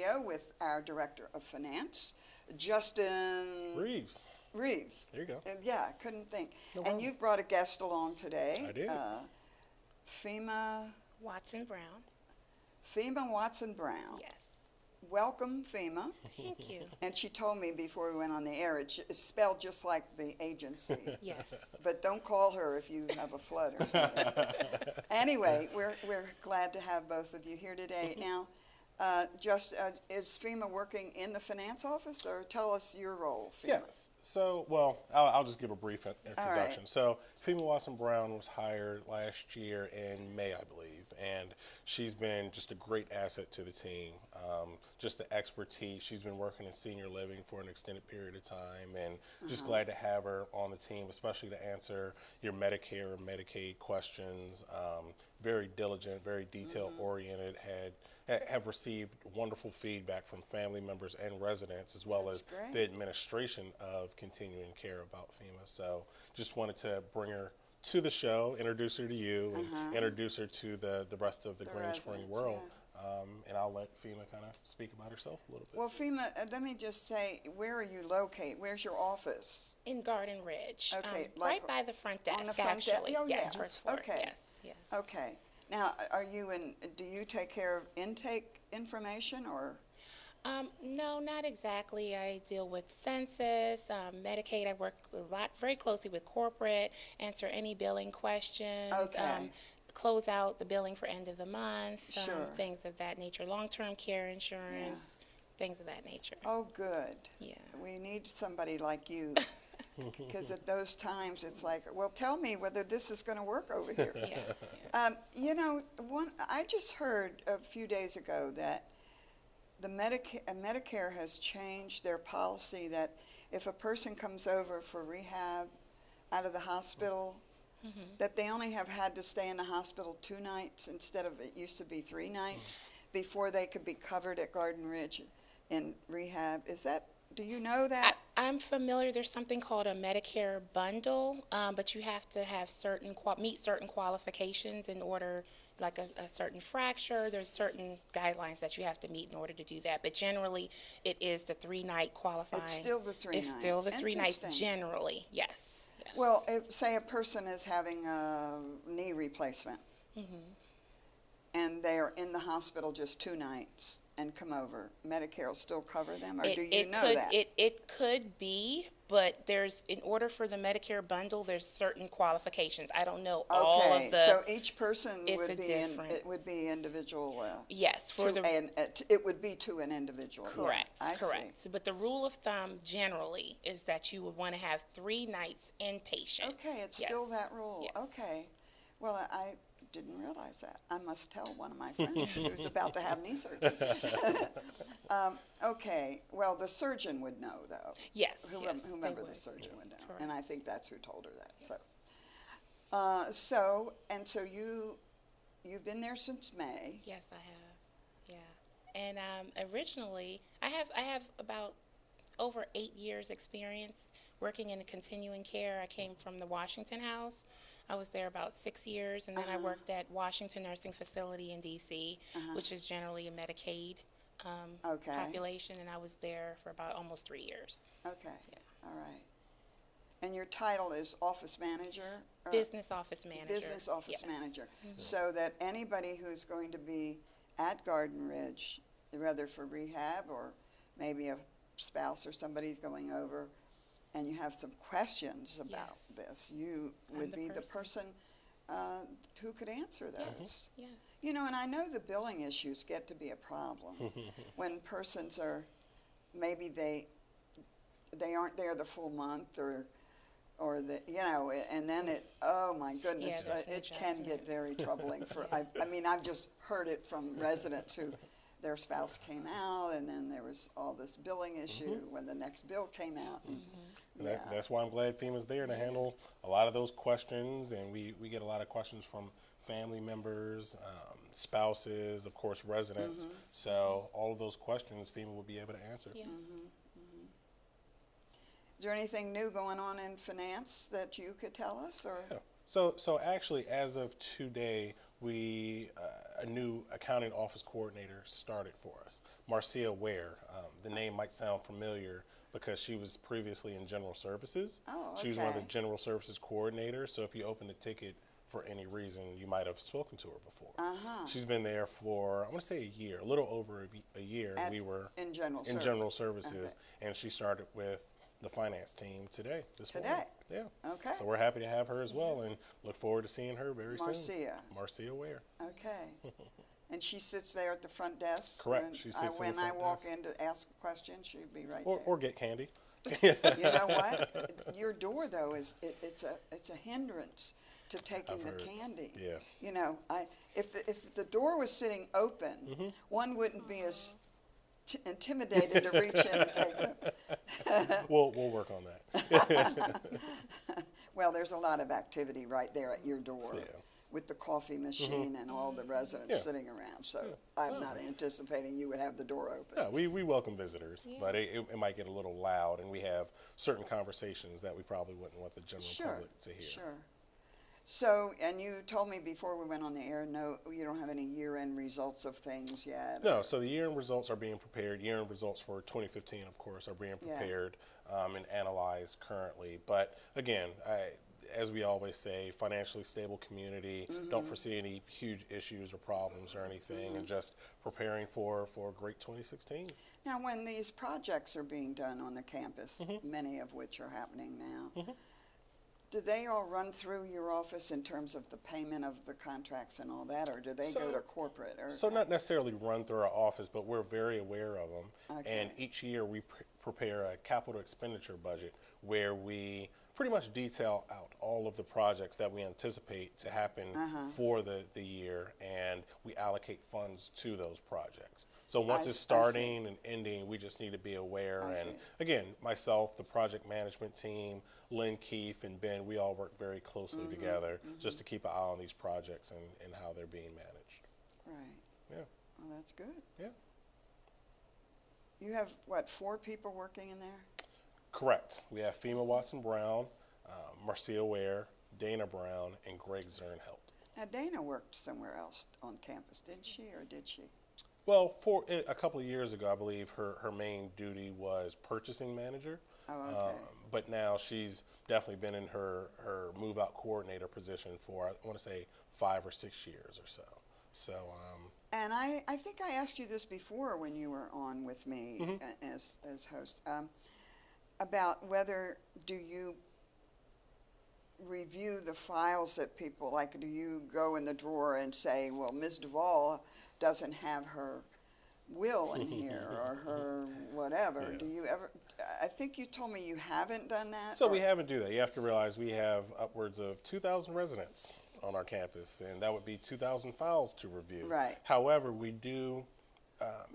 studio with our Director of Finance, Justin Reeves. Reeves. There you go. Yeah, I couldn't think. No And problem. you've brought a guest along today. I did. FEMA Watson Brown. Yes. Welcome, FEMA. Thank you. And she told me before we went on the air, it's spelled just like the agency. Yes. But don't call her if you have a flood or something. Anyway, we're glad to have both of you here today. Now, is FEMA working in the finance office, or tell us your role, FEMA? Yes. So, well, I'll just give a brief introduction. right. So, FEMA Watson Brown was hired last year in May, I believe, and she's been just a great asset to the team. Just the expertise. She's been working in senior living for an extended period of time, and just glad to have her on the team, especially to answer your Medicare and Medicaid questions. Very diligent, very detail-oriented, have received wonderful feedback from family members and residents, as well That's as great. the administration of continuing care about FEMA. So just wanted to bring her to the show, introduce her to you, and introduce her to the rest of the Green Spring residents, world. And I'll let FEMA kind of speak about herself a little bit. Well, FEMA, let me just say, where are you located? Where's your office? In Garden Ridge. Okay, right by the front desk, on the front desk? actually. Oh, yes, yeah. first floor. Okay. Yes, yes. Okay. Now, do you take care of intake information, or? No, not exactly. I deal with census, Medicaid. I work very closely with corporate, answer any billing questions. Okay. Close out the billing for end of the month. Sure. Things of that nature. Long-term care insurance, things of that nature. Oh, good. Yeah. We need somebody like you, because at those times it's like, well, tell me whether this is going to work over here. Yeah. You know, I just heard a few days ago that the Medicare has changed their policy that if a person comes over for rehab out of the hospital, that they only have had to stay in the hospital 2 nights instead of it used to be 3 nights before they could be covered at Garden Ridge in rehab. Do you know that? I'm familiar. There's something called a Medicare bundle, but you have to have meet certain qualifications in order, like a certain fracture. There's certain guidelines that you have to meet in order to do that. But generally, it is the 3-night qualifying. It's still the 3 nights. It's still the 3 nights Interesting. generally. Yes. Yes. Well, if, say a person is having a knee replacement, and they're in the hospital just 2 nights and come over, Medicare will still cover them, or do you know that? It could be, but in order for the Medicare bundle, there's certain qualifications. I don't know all of the. So each person it's it would be individual. Yes, it would be to an individual. Correct, yeah, I correct. see. But the rule of thumb generally is that you would want to have 3 nights inpatient. Okay, it's Yes. still that rule. Yes. Okay. Well, I didn't realize that. I must tell one of my friends who's about to have knee surgery. Okay. Well, the surgeon would know, though. Yes, Whomever yes, they the would. surgeon would know. Correct. And I think that's who told her that. Yes. So you've been there since May. Yes, I have. Yeah, and originally I have about over 8 years experience working in continuing care. I came from the Washington House. I was there about 6 years, and then I worked at Washington Nursing Facility in D.C., which is generally a Medicaid Okay. population, and I was there for about almost 3 years. Okay. All right. And your title is office manager? Or Business office manager. Business office Yes. manager. So that anybody who's going to be at Garden Ridge, whether for rehab or maybe a spouse or somebody's going over, and you have some questions about Yes. this, you I'm would the be the person. person who could answer those. Yes. You know, and I know the billing issues get to be a problem when persons are, maybe they aren't there the full month, or and then oh my goodness, Yeah, there's an it can get adjustment. very troubling for, I mean, I've just heard it from residents who, their spouse came out, and then there was all this billing issue when the next bill came out. And that's why I'm glad FEMA's there to handle a lot of those questions, and we get a lot of questions from family members, spouses, of course, residents. So all of those questions FEMA will be able to answer. Yes. Is there anything new going on in finance that you could tell us, or? Yeah. So actually, as of today, a new accounting office coordinator started for us, Marcia Ware. The name might sound familiar because she was previously in general services. Oh, She was one of okay. the general services coordinators. So if you open a ticket for any reason, you might have spoken to her before. She's been there for, I want to say a year, a little over a year. At- We were in general in service. general services, and she started with the finance team this morning. Yeah. Okay. So we're happy to have her as well, and look forward to seeing her very soon. Marcia Ware. Okay. And she sits there at the front desk? Correct. When She sits in the When I front walk desk. in to ask a question, she'd be right Or there. get candy. You know what? Your door, though, it's a hindrance to taking I've the heard. candy. Yeah. You know, if the door was sitting open, Mm-hmm. one wouldn't be as intimidated to reach in and take them. We'll work on that. Well, there's a lot of activity right there at your door. Yeah. With the coffee machine and all the residents Yeah. sitting around, so I'm not anticipating you would have the door open. Yeah, we welcome visitors, Yeah. but it might get a little loud, and we have certain conversations that we probably wouldn't want the general Sure, public to hear. sure. So, and you told me before we went on the air, no, you don't have any year-end results of things yet? No, so the year-end results are being prepared. Year-end results for 2015, of course, are being Yeah. prepared and analyzed currently. But again, as we always say, financially stable community. Don't foresee any huge issues or problems or anything, and just preparing for a great 2016. Now, when these projects are being done on the campus, many of which are happening now, do they all run through your office in terms of the payment of the contracts and all that, or do they go to corporate? Or So not necessarily run through our office, but we're very aware of them. Okay. And each year we prepare a capital expenditure budget where we pretty much detail out all of the projects that we anticipate to happen for the year, and we allocate funds to those projects. So once I it's see. starting and ending, we just need to be aware. I And see. again, myself, the project management team, Lynn, Keith, and Ben, we all work very closely together just to keep an eye on these projects and how they're being managed. Right. Yeah. Well, that's good. Yeah. You have, what, 4 people working in there? Correct. We have FEMA Watson Brown, Marcia Ware, Dana Brown, and Greg Zernhelt. Now, Dana worked somewhere else on campus, did she, or did she? Well, for a couple of years ago, I believe her main duty was purchasing manager. Oh, okay. But now she's definitely been in her move-out coordinator position for, I want to say, 5 or 6 years or so. So, And I think I asked you this before when you were on with me as host, about whether do you review the files that people, like do you go in the drawer and say, well, Ms. Duvall doesn't have her will in here or her whatever. Yeah. Do you ever, I think you told me you haven't done that? so or- we haven't do that. You have to realize we have upwards of 2,000 residents on our campus, and that would be 2,000 files to review. Right. However, we do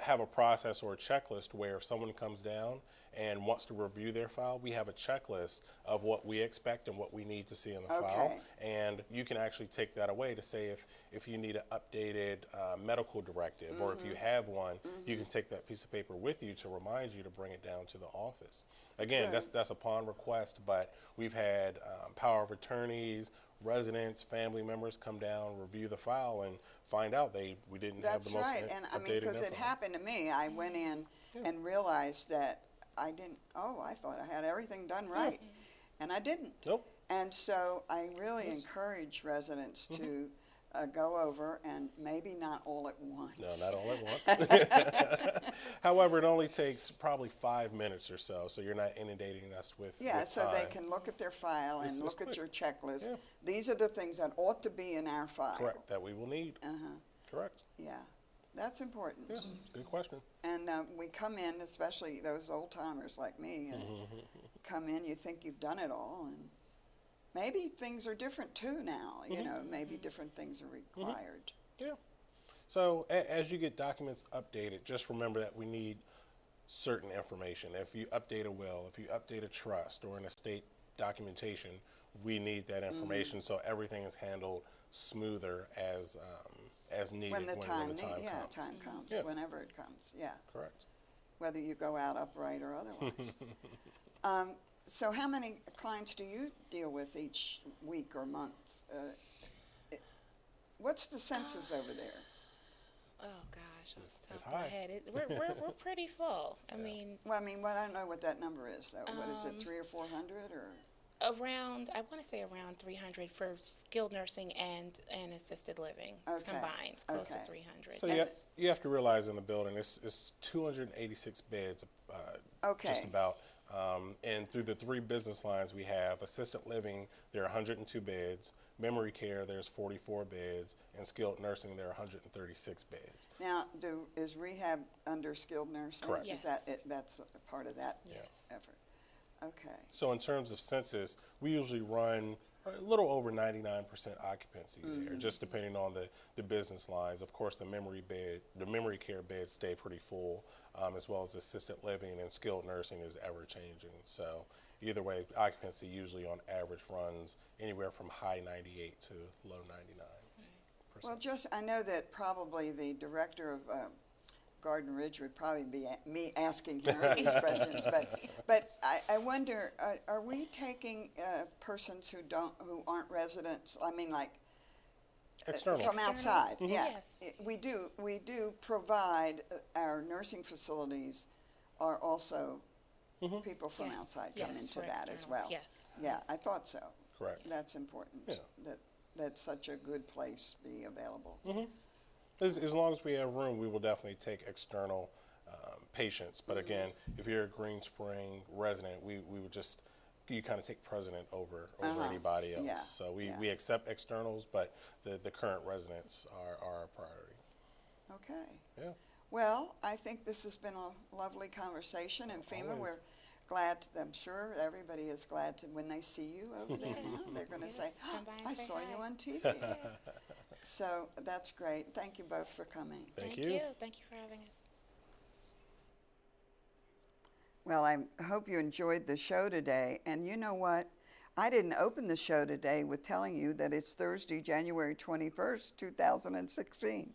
have a process or a checklist where if someone comes down and wants to review their file, we have a checklist of what we expect and what we need to see in the file. Okay. And you can actually take that away to say if you need an updated medical directive or if you have one, you can take that piece of paper with you to remind you to bring it down to the office. Again, Good. that's upon request, but we've had power of attorneys, residents, family members come down, review the file, and find out we didn't have the That's most right, and I mean, updated because it info. happened to me, I went in and realized that I didn't, I thought I had everything done right, and I didn't. Nope. And so I really encourage residents to go over and maybe not all at once. No, not all at once. However, it only takes probably 5 minutes or so, so you're not inundating us with Yeah, with so they time. can look at their file and It's look at quick. your checklist. Yeah. These are the things that ought to be in our file. Correct, that we will need. Correct. Yeah, that's important. Yeah, good question. And we come in, especially those old timers like me, come in, you think you've done it all, and maybe things are different too now. You know, maybe different things are required. Yeah. So as you get documents updated, just remember that we need certain information. If you update a will, if you update a trust or an estate documentation, we need that information so everything is handled smoother as needed When the time, comes. time comes, Yeah. whenever it comes, yeah. Correct. Whether you go out upright or otherwise. So how many clients do you deal with each week or month? What's the census over there? Oh gosh, off the It's top of my high. head, we're pretty full. I mean, Well, I don't know what that number is, though. What is it, 300 or 400, or? around, I want to say around 300 for skilled nursing and assisted living Okay, combined, close to okay. 300. So Yes. you have to realize in the building, it's 286 beds, Okay. just about. And through the three business lines we have, assisted living, there are 102 beds. Memory care, there's 44 beds. And skilled nursing, there are 136 beds. Now, is rehab under skilled nursing? Correct. Is that Yes. that's a part of that Yes. effort? Okay. So in terms of census, we usually run a little over 99% occupancy there, just depending on the business lines. Of course, the memory care beds stay pretty full, as well as assisted living and skilled nursing is ever changing. So either way, occupancy usually on average runs anywhere from high 98 to low 99%. Well, I know that probably the director of Garden Ridge would probably be me asking her these questions, but I wonder, are we taking persons who aren't residents? I mean, like External. from outside? Externals? Yeah, Yes. We do provide our nursing facilities are also people from Yes. outside come Yes, into for that as externals. well. Yes. Yeah, I thought so. Correct. That's important. Yeah. That such a good place be available. As long as we have room, we will definitely take external patients. But again, if you're a Green Spring resident, we would just, you kind of take precedent over anybody else. Yeah, So we yeah. accept externals, but the current residents are our priority. Okay. Yeah. Well, I think this has been a lovely conversation, and FEMA, Always. we're glad, I'm sure everybody is glad to, when they see you over there now, they're going to say, Yes, come by and I say saw you hi." on TV. So that's great. Thank you both for coming. Thank Thank you. you. Thank you for having us. Well, I hope you enjoyed the show today. And you know what? I didn't open the show today with telling you that it's Thursday, January 21st, 2016.